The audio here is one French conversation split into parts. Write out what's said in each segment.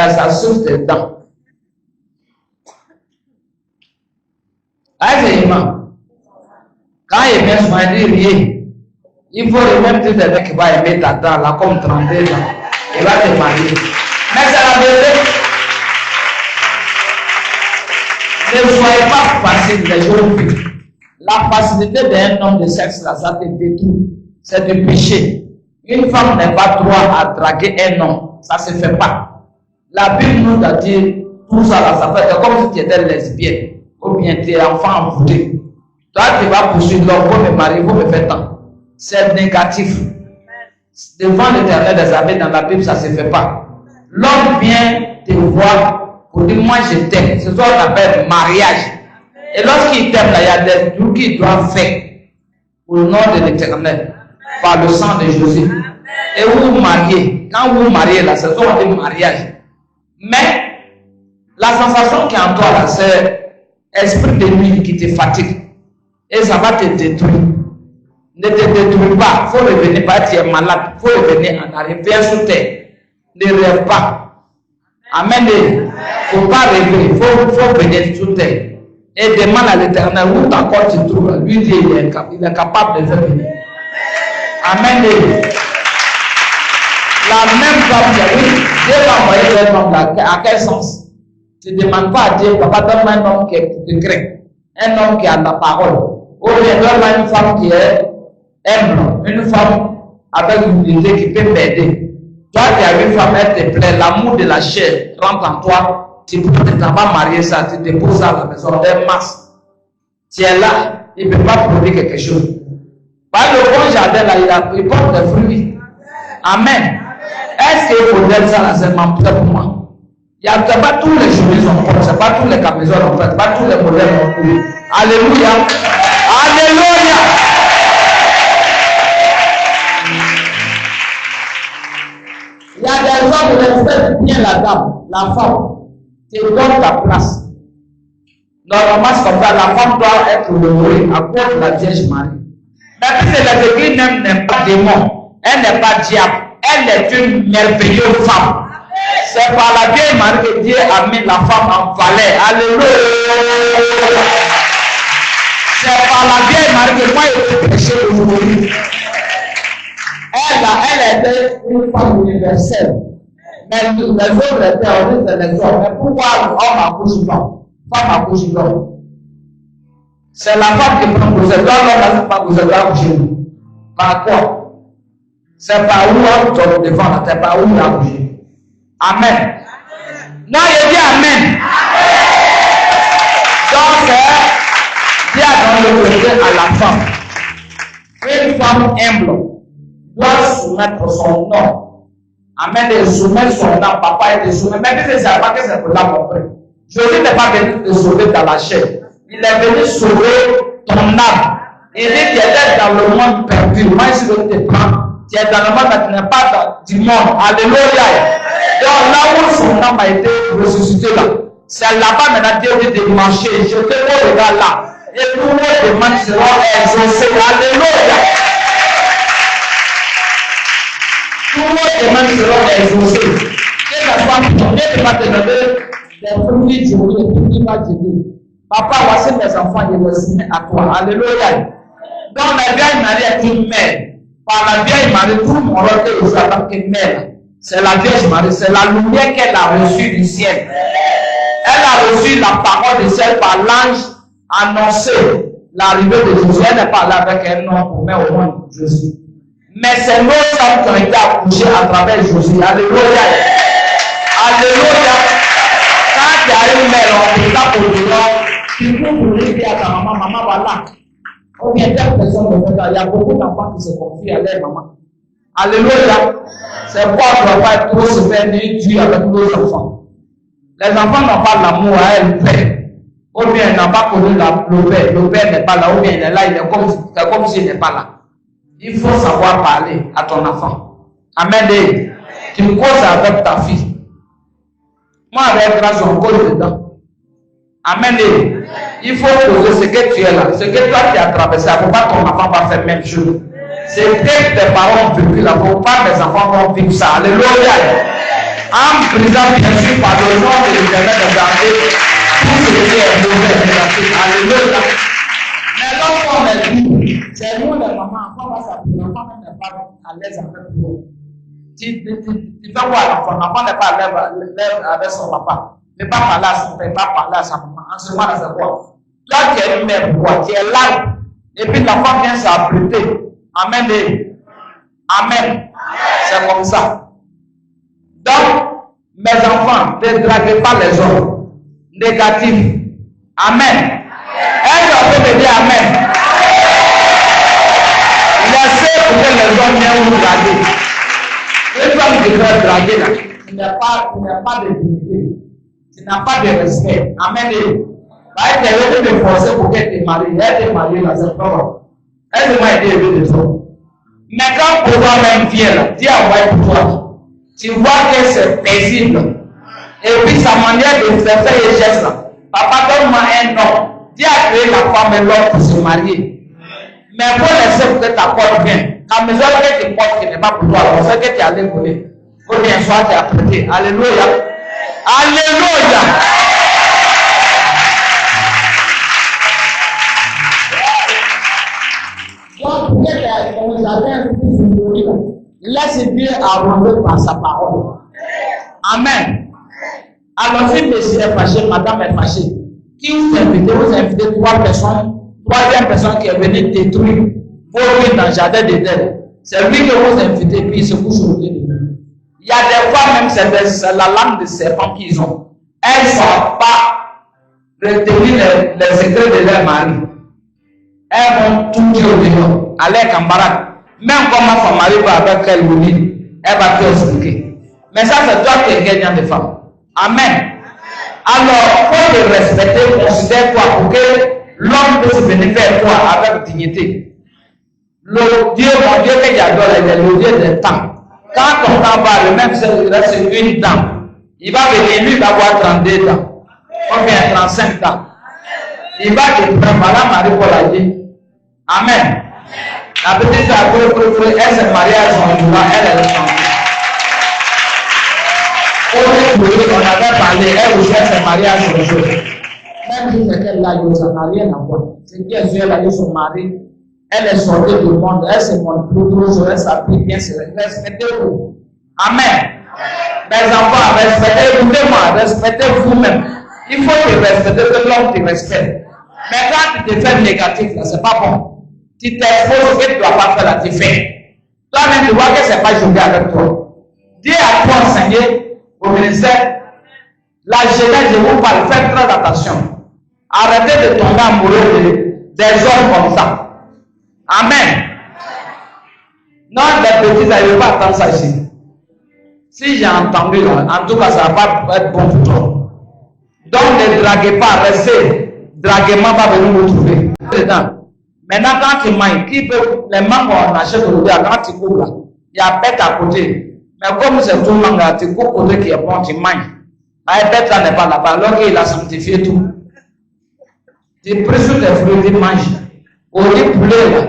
là, ça souffle des dents. Quand il vient soigner rien, il faut le même type de mec qui va aimer ta dent là comme 32 ans. Il va te marier. Mais c'est la vérité. Ne soyez pas facile les jeunes filles. La facilité d'un homme de sexe là, ça te détruit. C'est du péché. Une femme n'est pas droit à draguer un homme. Ça ne se fait pas. La Bible nous a dit tout ça là, ça fait comme si tu étais lesbienne. Ou bien tu es enfant envoûté. Toi, tu vas poursuivre l'homme, vous me marier, vous me faites tant. C'est négatif. Devant l'Éternel des armées, dans la Bible, ça ne se fait pas. L'homme vient te voir pour dire, moi je t'aime. C'est ce qu'on appelle mariage. Et lorsqu'il t'aime, il y a des trucs qu'il doit faire au nom de l'Éternel, par le sang de Jésus. Et vous vous mariez. Quand vous vous mariez, là, c'est ce qu'on dit mariage. Mais la sensation qui est en toi, là, c'est esprit de nuit qui te fatigue. Et ça va te détruire. Ne te détruis pas. Il faut revenir, pas tu es malade. Il faut revenir en arrière. Viens sous terre. Ne rêve pas. Amen. Il ne faut pas rêver. Il faut venir sous terre. Et demande à l'Éternel où encore tu trouves. Lui dit il est capable de faire venir. Amen. La même femme, Dieu va envoyer cette femme là. À quel sens? Tu ne demandes pas à Dieu, papa, donne-moi un homme qui te craint. Un homme qui a la parole. Ou bien donne-moi une femme qui est humble. Une femme avec une idée qui peut m'aider. Toi qui as une femme, elle te plaît. L'amour de la chair rentre en toi. Tu ne t'as pas marié ça. Tu te poses à la maison d'un masse. Tu es là. Il ne peut pas produire quelque chose. Par le bon jardin là, il porte des fruits. Amen. Est-ce qu'il faut dire ça là, c'est pour moi? Il n'y a pas tous les chemises en propre, ce n'est pas tous les camisoles en fait, pas tous les modèles en coulé. Alléluia. Alléluia. Il y a des hommes qui respectent bien la dame, la femme. Tu donnes ta place. Normalement, c'est comme ça, la femme doit être honorée à cause de la Vierge Marie. Mais puisque les églises n'aiment pas démon, elle n'est pas diable, elle est une merveilleuse femme. C'est par la vieille Marie que Dieu a mis la femme en valeur. Alléluia. C'est par la vieille Marie que moi j'ai prêché aujourd'hui. Elle était une femme universelle. Mais les autres étaient en train les hommes. Mais pourquoi l'homme accouche l'homme? Femme accouche l'homme. C'est la femme qui prend possession. L'homme n'a pas possession accoucher. Par quoi? C'est par où on te défend, c'est par où on a accouché. Amen. Non, il dit Amen. Donc, Dieu a donné le côté à la femme. Une femme humble doit soumettre son nom. Amen. De soumettre son nom. Papa est de soumettre. Mais ne sais pas que c'est pour la compris. Jésus n'est pas venu te sauver dans la chair. Il est venu sauver ton âme. Il dit qu'il est dans le monde perdu. Moi, si je te prends, tu es dans le monde, mais tu n'es pas du monde. Alléluia. Donc là où son âme a été ressuscité là, c'est là-bas maintenant Dieu dit de marcher. Je te regarde là. Et tous les demandes seront exaucées. Alléluia. Tous les demandes seront exaucées. Et la femme, Dieu va te donner des fruits du jour, et tout qui va te dire. Papa, voici mes enfants, je les soumets à toi. Alléluia. Donc la vieille Marie est une mère. Par la vieille Marie, tout mon rôle est aussi en tant que mère. C'est la Vierge Marie, c'est la lumière qu'elle a reçue du ciel. Elle a reçu la parole du ciel par l'ange annoncé l'arrivée de Jésus. Elle n'est pas là avec un nom pour mettre au monde Jésus. Mais c'est nos hommes qui ont été accouchés à travers Jésus. Alléluia. Alléluia. Quand tu as une mère, on te tape au dehors, tu peux dire à ta maman, maman, voilà. Ou bien telle personne de fait, il y a beaucoup d'enfants qui se confient à leur maman. Alléluia. C'est pourquoi on ne doit pas trop se faire ni Dieu avec nos enfants. Les enfants n'ont pas l'amour à elle, père. Ou bien ils n'ont pas connu le père. Le père n'est pas là. Ou bien il est là, il est comme s'il n'est pas là. Il faut savoir parler à ton enfant. Amen. Tu causes avec ta fille. Moi, avec grâce, on cause dedans. Amen. Il faut poser ce que tu es là. Ce que toi tu as traversé. Il ne faut pas que ton enfant va faire la même chose. C'est que tes parents ont vécu là. Il ne faut pas que mes enfants vont vivre ça. Alléluia. En brisant bien sûr par le nom de l'Éternel de garder tout ce qui est mauvais et négatif. Alléluia. Mais lorsqu'on est dit, c'est nous les mamans, on va s'appeler, l'enfant n'est pas à l'aise avec nous. Tu fais quoi l'enfant n'est pas à l'aise avec son papa. Ne pas parler à son père, pas parler à sa maman. En ce moment, c'est quoi? Toi, tu es une mère, pourquoi? Tu es là. Et puis l'enfant vient s'apprêter. Amen. Amen. C'est comme ça. Donc, mes enfants, ne draguez pas les hommes négatifs. Amen. Est-ce qu'on peut me dire Amen? Laissez pour que les hommes viennent vous draguer. Les hommes qui veulent draguer là, il n'y a pas de dignité. Tu n'as pas de respect. Amen. Bah, elle est de forcer pour qu'elle te marie. Elle te marie là, c'est pas. Elle m'a aidé de toi. Mais quand pour toi-même vient là, dis à moi pour toi. Tu vois que c'est paisible. Et puis sa manière de faire les gestes là. Papa donne-moi un nom. Dis à créer la femme et l'homme pour se marier. Mais il faut laisser pour que ta porte vienne. La maison que tu portes qui n'est pas pour toi, on sait que tu es allé voler. Il faut bien soit tu es apprêté. Alléluia. Alléluia. Donc, on avait un petit symbolique. Laisse Dieu arroser par sa parole. Amen. Alors, si monsieur est fâché, madame est fâchée, qui vous invite? Vous invitez 3 personnes, 3e personne qui est venue détruire vos vies dans le jardin d'Éden. C'est lui que vous invitez, puis il se couche au pied de vous. Il y a des fois même, c'est la lame de serpent qu'ils ont. Elles ne savent pas retenir les secrets de leur mari. Elles vont tout dire au dehors, aller en baraque. Même comment son mari va avec elle, elle va te expliquer. Mais ça, c'est toi qui es gagnant de femme. Amen. Alors, il faut le respecter, considère-toi pour que l'homme puisse venir vers toi avec dignité. Le Dieu, mon Dieu que j'adore, il est le Dieu des temps. Quand ton temps va, le même il reste une dent. Il va venir, lui, il va avoir 32 ans. Ou bien 35 ans. Il va te prendre, madame Marie-Paul a dit. Amen. La petite fille, elle s'est mariée à son joie, elle est chantée. On avait parlé, elle aussi s'est mariée à son jour. Même si c'est qu'elle l'a eu, ça n'a rien à voir. C'est qu'elle a eu son mari, elle est sortie du monde, elle se montre plus, elle s'appuie bien, respectez-vous. Amen. Mes enfants, respectez-vous, respectez vous-même. Il faut te respecter, que l'homme te respecte. Mais quand tu te fais négatif, là, c'est pas bon. Tu t'exposes que tu ne dois pas faire là, tu fais. Toi-même, tu vois que ce n'est pas joué avec toi. Dis à toi, enseigner au ministère, la jeunesse, je vous parle, faites très attention. Arrêtez de tomber amoureux des hommes comme ça. Amen. Non, les petits, ils ne vont pas attendre ça ici. Si j'ai entendu là, en tout cas, ça ne va pas être bon pour toi. Donc, ne draguez pas, restez. Draguement va venir vous trouver. Maintenant, quand tu manges, qui peut, les mangues qu'on achète aujourd'hui, quand tu coupes là, il y a bête à côté. Mais comme c'est tout mangue là, tu coupes côté qui est bon, tu manges. La bête là n'est pas là-bas, alors qu'il a sanctifié tout. Tu prends sur les fruits, tu manges. Au lieu poulet là,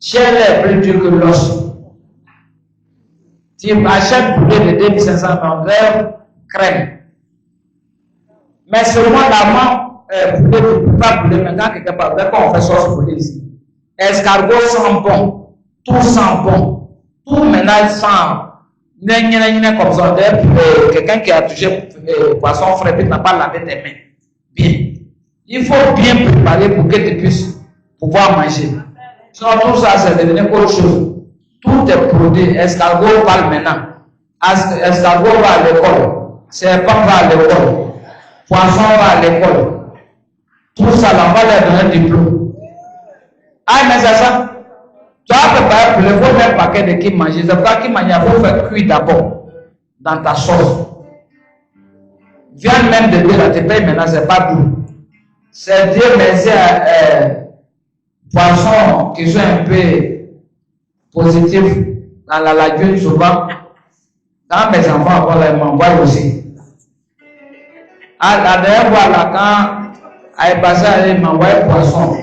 chair est plus dur que l'os. Tu achètes poulet de 2500 vert crème. Mais seulement l'amant, poulet, tu ne peux pas poulet, mais quand quelque part, quand on fait sauce poulet ici, escargot sent bon, tout sent bon, tout maintenant sent, comme ça, quelqu'un qui a touché poisson frais, puis n'a pas lavé tes mains. Bien. Il faut bien préparer pour que tu puisses pouvoir manger. Sinon, tout ça, c'est devenu autre chose. Tout est produit. Escargot parle maintenant. Escargot va à l'école. Serpent va à l'école. Poisson va à l'école. Tout ça, là, on va leur donner un diplôme. Ah, mais c'est ça. Tu as préparé pour le faut faire un paquet de qui manger. C'est pourquoi qui mange, il faut faire cuire d'abord dans ta sauce. Viens même de Dieu, là, tu payes maintenant, c'est pas doux. C'est Dieu, mais c'est poissons qui sont un peu positifs dans la lagune souvent. Quand mes enfants m'envoient aussi. Ah, la dernière fois, là, quand elle est passée, elle m'envoie poisson.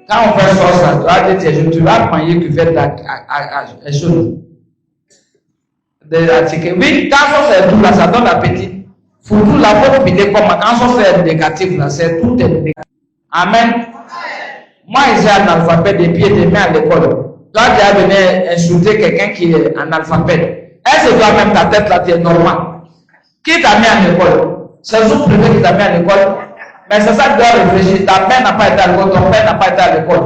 Quand on fait sauce, tu vas manger cuvette à chaud. de la ticket. Oui, quand on fait tout là, ça donne appétit. Faut tout la faute puis comme quand on fait négatif là, c'est tout est négatif. Amen. Moi, j'ai un alphabet des pieds et des mains à l'école. Toi, tu as venu insulter quelqu'un qui est analphabète. Est-ce que toi-même, ta tête là, tu es normal? Qui t'a mis à l'école? C'est le jour privé qui t'a mis à l'école. Mais c'est ça que tu dois réfléchir. Ta mère n'a pas été à l'école, ton père n'a pas été à l'école.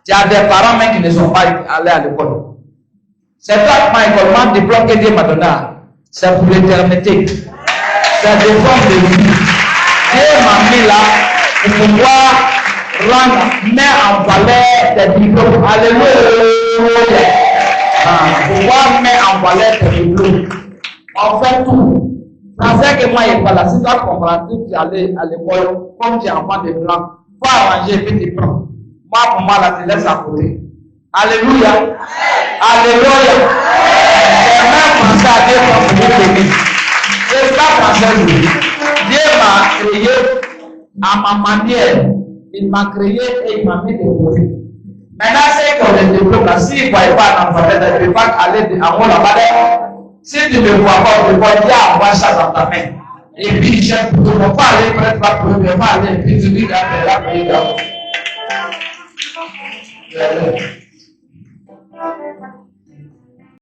Tu as des parents même qui ne sont pas allés à l'école. C'est toi, ma école, mon diplôme que Dieu m'a donné. C'est pour l'éternité. C'est des formes de vie. Dieu m'a mis là pour pouvoir mettre en valeur tes diplômes. Alléluia. Pouvoir mettre en valeur tes diplômes. On fait tout. Français que moi, il n'est pas là. Si tu as compris, tu es allé à l'école, comme tu es enfant de blanc, il faut arranger et puis tu prends. Moi, pour moi, là, tu laisses à côté. Alléluia. Alléluia. C'est même français à Dieu pour vous bénir. C'est pas français. Dieu m'a créé à ma manière. Il m'a créé et il m'a mis des profits. Maintenant, c'est qu'on les développe là. S'il ne voit pas l'alphabet, il ne peut pas aller en haut là-bas. Si tu ne vois pas, tu peux dire envoie ça dans ta main. Et puis, je ne peux pas aller près de la première, pas aller, et puis tu dis la prière.